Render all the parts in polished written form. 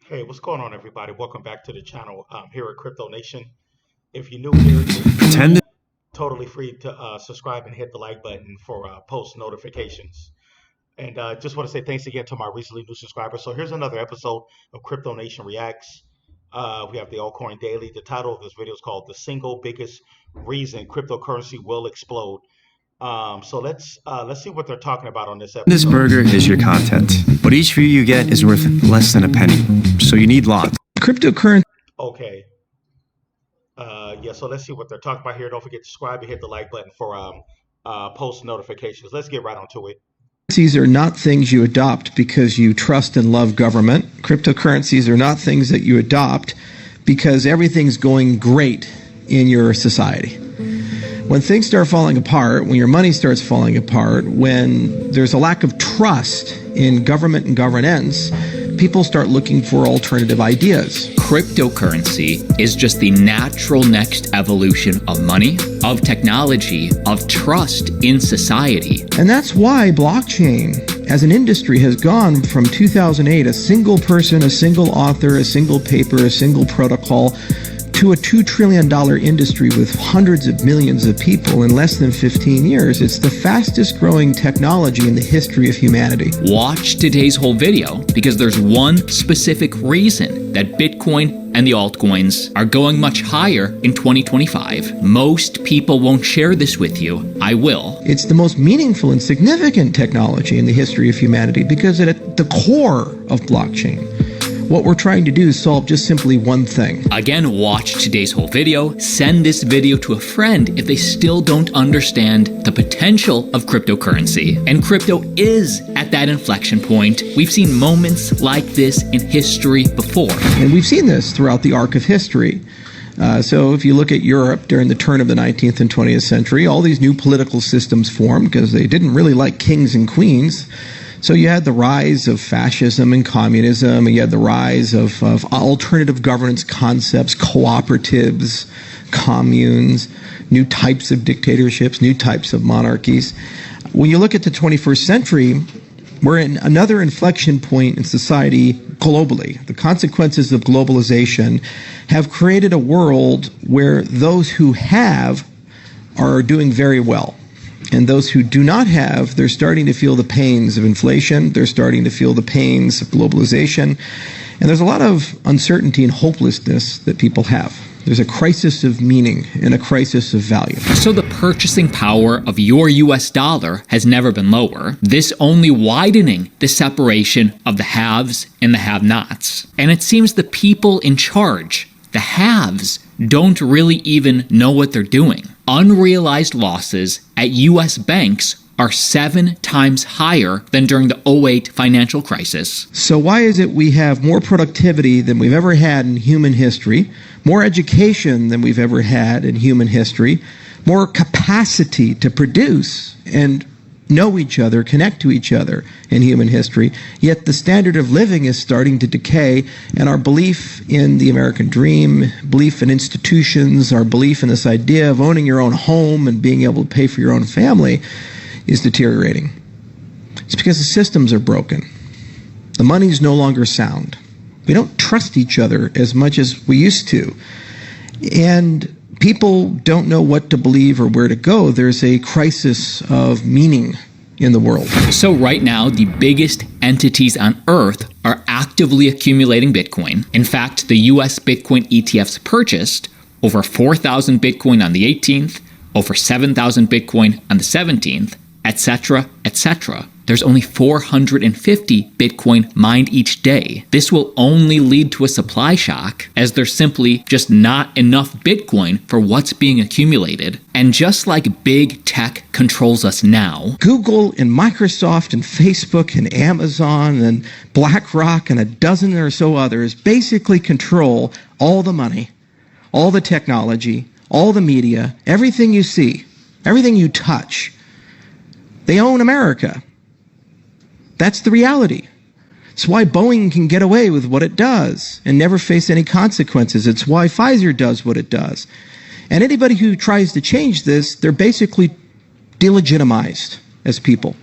Hey, what's going on, everybody? Welcome back to the channel here at Crypto Nation. If you're new here, Tend totally free to subscribe and hit the like button for post notifications. And just want to say thanks again to my recently new subscribers. So here's another episode of Crypto Nation Reacts. We have the Altcoin Daily. The title of this video is called "The Single Biggest Reason Cryptocurrency Will Explode." So let's see what they're talking about on this this episode. burger is your content, but each view you get is worth less than a penny, so you need lots. Cryptocurrency Okay. Yeah, so let's see what they're talking about here. Don't forget to subscribe and hit the like button for post notifications. Let's get right onto it. Cryptocurrencies are not things you adopt because you trust and love government. Cryptocurrencies are not things that you adopt because everything's going great in your society. When things start falling apart, when your money starts falling apart, when there's a lack of trust in government and governance, people start looking for alternative ideas. Cryptocurrency is just the natural next evolution of money, of technology, of trust in society. And that's why blockchain as an industry has gone from 2008, a single person, a single author, a single paper, a single protocol, to a $2 trillion industry with hundreds of millions of people in less than 15 years. It's the fastest growing technology in the history of humanity. Watch today's whole video because there's one specific reason that Bitcoin and the altcoins are going much higher in 2025. Most people won't share this with you. I will. It's the most meaningful and significant technology in the history of humanity because at the core of blockchain, what we're trying to do is solve just simply one thing. Again, watch today's whole video. Send this video to a friend if they still don't understand the potential of cryptocurrency. And crypto is at that inflection point. We've seen moments like this in history before. And we've seen this throughout the arc of history. So if you look at Europe during the turn of the 19th and 20th century, all these new political systems formed because they didn't really like kings and queens. So you had the rise of fascism and communism, and you had the rise of alternative governance concepts, cooperatives, communes, new types of dictatorships, new types of monarchies. When you look at the 21st century, we're in another inflection point in society globally. The consequences of globalization have created a world where those who have are doing very well. And those who do not have, they're starting to feel the pains of inflation. They're starting to feel the pains of globalization. And there's a lot of uncertainty and hopelessness that people have. There's a crisis of meaning and a crisis of value. So the purchasing power of your US dollar has never been lower. This only widening the separation of the haves and the have-nots. And it seems the people in charge, the haves, don't really even know what they're doing. Unrealized losses at US banks are 7 times higher than during the '08 financial crisis. So why is it we have more productivity than we've ever had in human history, more education than we've ever had in human history, more capacity to produce and know each other, connect to each other in human history, yet the standard of living is starting to decay, and our belief in the American dream, belief in institutions, our belief in this idea of owning your own home and being able to pay for your own family is deteriorating. It's because the systems are broken. The money's no longer sound. We don't trust each other as much as we used to. And people don't know what to believe or where to go. There's a crisis of meaning in the world. So right now, the biggest entities on Earth are actively accumulating Bitcoin. In fact, the US Bitcoin ETFs purchased over 4,000 Bitcoin on the 18th, over 7,000 Bitcoin on the 17th, etc., etc. There's only 450 Bitcoin mined each day. This will only lead to a supply shock, as there's simply just not enough Bitcoin for what's being accumulated. And just like big tech controls us now, Google and Microsoft and Facebook and Amazon and BlackRock and a dozen or so others basically control all the money, all the technology, all the media, everything you see, everything you touch. They own America. That's the reality. It's why Boeing can get away with what it does and never face any consequences. It's why Pfizer does what it does. And anybody who tries to change this, they're basically delegitimized as people.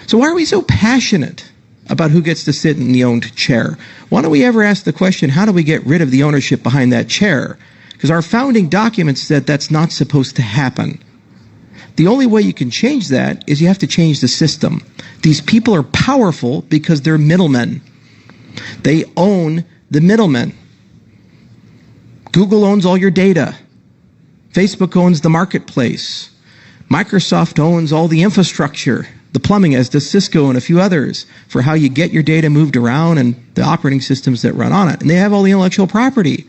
So why are we so passionate about who gets to sit in the owned chair. Why don't we ever ask the question, how do we get rid of the ownership behind that chair? Because our founding documents said that's not supposed to happen. The only way you can change that is you have to change the system. These people are powerful because they're middlemen. They own the middlemen. Google owns all your data. Facebook owns the marketplace. Microsoft owns all the infrastructure, the plumbing, as does Cisco and a few others, for how you get your data moved around and the operating systems that run on it. And they have all the intellectual property.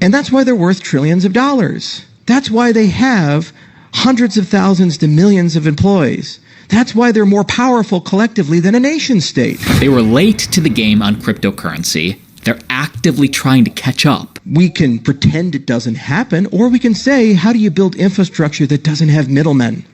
And that's why they're worth trillions of dollars. That's why they have hundreds of thousands to millions of employees. That's why they're more powerful collectively than a nation state. They were late to the game on cryptocurrency. They're actively trying to catch up. We can pretend it doesn't happen, or we can say, how do you build infrastructure that doesn't have middlemen?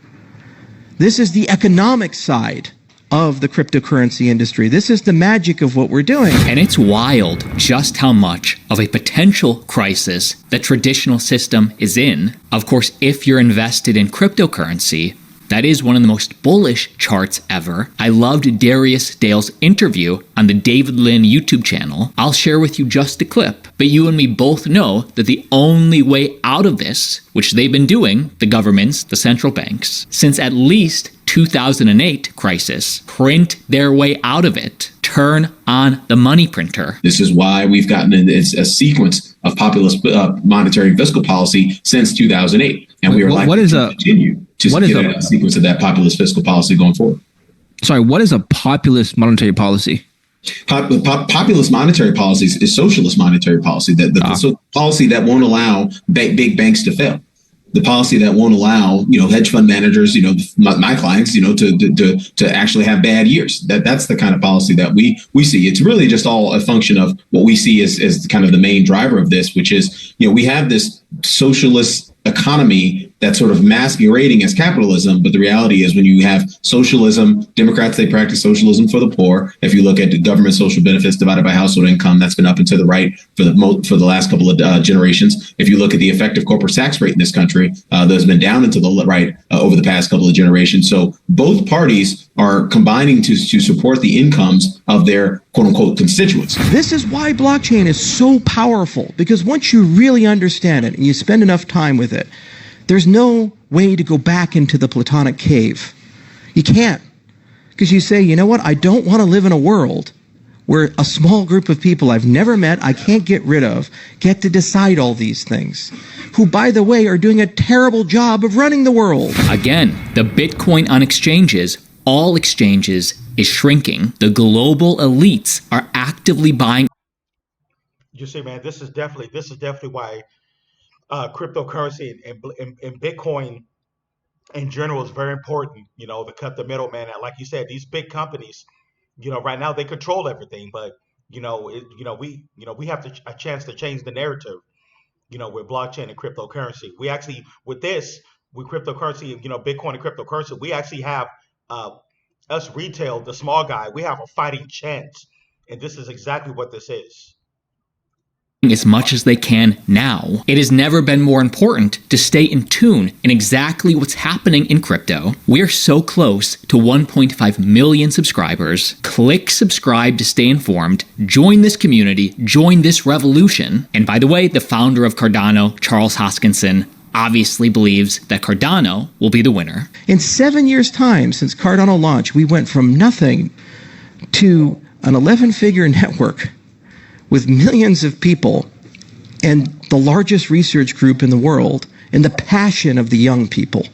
This is the economic side of the cryptocurrency industry. This is the magic of what we're doing. And it's wild just how much of a potential crisis the traditional system is in. Of course, if you're invested in cryptocurrency, that is one of the most bullish charts ever. I loved Darius Dale's interview on the David Lynn YouTube channel. I'll share with you just a clip, but you and me both know that the only way out of this, which they've been doing, the governments, the central banks, since at least 2008 crisis, print their way out of it, turn on the money printer. This is why we've gotten a sequence of populist monetary and fiscal policy since 2008. And we are likely to continue to get a sequence of that populist fiscal policy going forward. Sorry, what is a populist monetary policy? Populist monetary policy is socialist monetary policy, the policy that won't allow big banks to fail. The policy that won't allow, hedge fund managers, my clients, to actually have bad years. That's the kind of policy that we see. It's really just all a function of what we see as kind of the main driver of this, which is, we have this socialist economy that's sort of masquerading as capitalism. But the reality is when you have socialism, Democrats, they practice socialism for the poor. If you look at the government social benefits divided by household income, that's been up and to the right for the last couple of generations. If you look at the effective corporate tax rate in this country, that's been down and to the right over the past couple of generations. So both parties are combining to support the incomes of their quote unquote constituents. This is why blockchain is so powerful, because once you really understand it and you spend enough time with it, there's no way to go back into the Platonic cave. You can't, because you say, you know what, I don't want to live in a world where a small group of people I've never met, I can't get rid of, get to decide all these things, who, by the way, are doing a terrible job of running the world. Again, the Bitcoin on exchanges, all exchanges, is shrinking. The global elites are actively buying. You see, man, this is definitely why cryptocurrency and Bitcoin in general is very important, to cut the middleman out. Like you said, these big companies, right now they control everything, but we have a chance to change the narrative, with blockchain and cryptocurrency. We actually, with cryptocurrency, Bitcoin and cryptocurrency, we actually have us retail, the small guy, we have a fighting chance. And this is exactly what this is. As much as they can now. It has never been more important to stay in tune in exactly what's happening in crypto. We're so close to 1.5 million subscribers. Click subscribe to stay informed. Join this community. Join this revolution. And by the way, the founder of Cardano, Charles Hoskinson, obviously believes that Cardano will be the winner. In 7 years' time since Cardano launched, we went from nothing to an 11-figure network with millions of people and the largest research group in the world and the passion of the young people.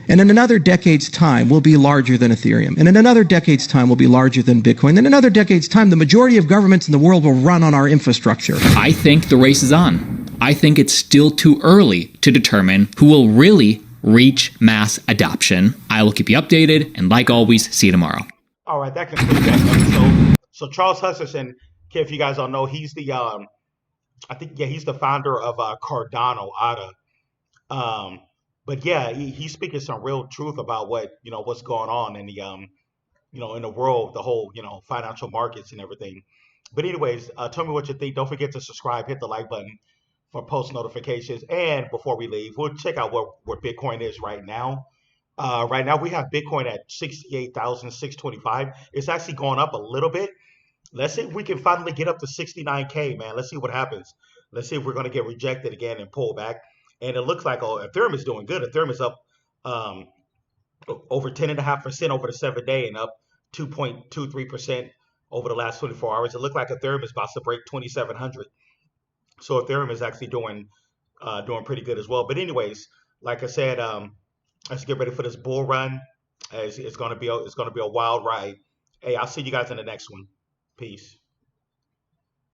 And in another decade's time, we'll be larger than Ethereum. And in another decade's time, we'll be larger than Bitcoin. And in another decade's time, the majority of governments in the world will run on our infrastructure. I think the race is on. I think it's still too early to determine who will really reach mass adoption. I will keep you updated, and like always, see you tomorrow. All right, that concludes that episode. So Charles Hoskinson, if you guys don't know, he's the he's the founder of Cardano, ADA. But yeah, he's speaking some real truth about what's going on in the in the world, the whole financial markets and everything. But anyways, tell me what you think. Don't forget to subscribe, hit the like button for post notifications. And before we leave, we'll check out where Bitcoin is right now. Right now we have Bitcoin at 68,625. It's actually gone up a little bit. Let's see if we can finally get up to 69K, man. Let's see what happens. Let's see if we're going to get rejected again and pull back. And it looks like Ethereum is doing good. Ethereum is up um, over 10.5% over the 7 day and up 2.23% over the last 24 hours. It looked like Ethereum is about to break 2,700. So Ethereum is actually doing pretty good as well. But anyways, like I said, let's get ready for this bull run. It's gonna be a wild ride. Hey, I'll see you guys in the next one. Peace.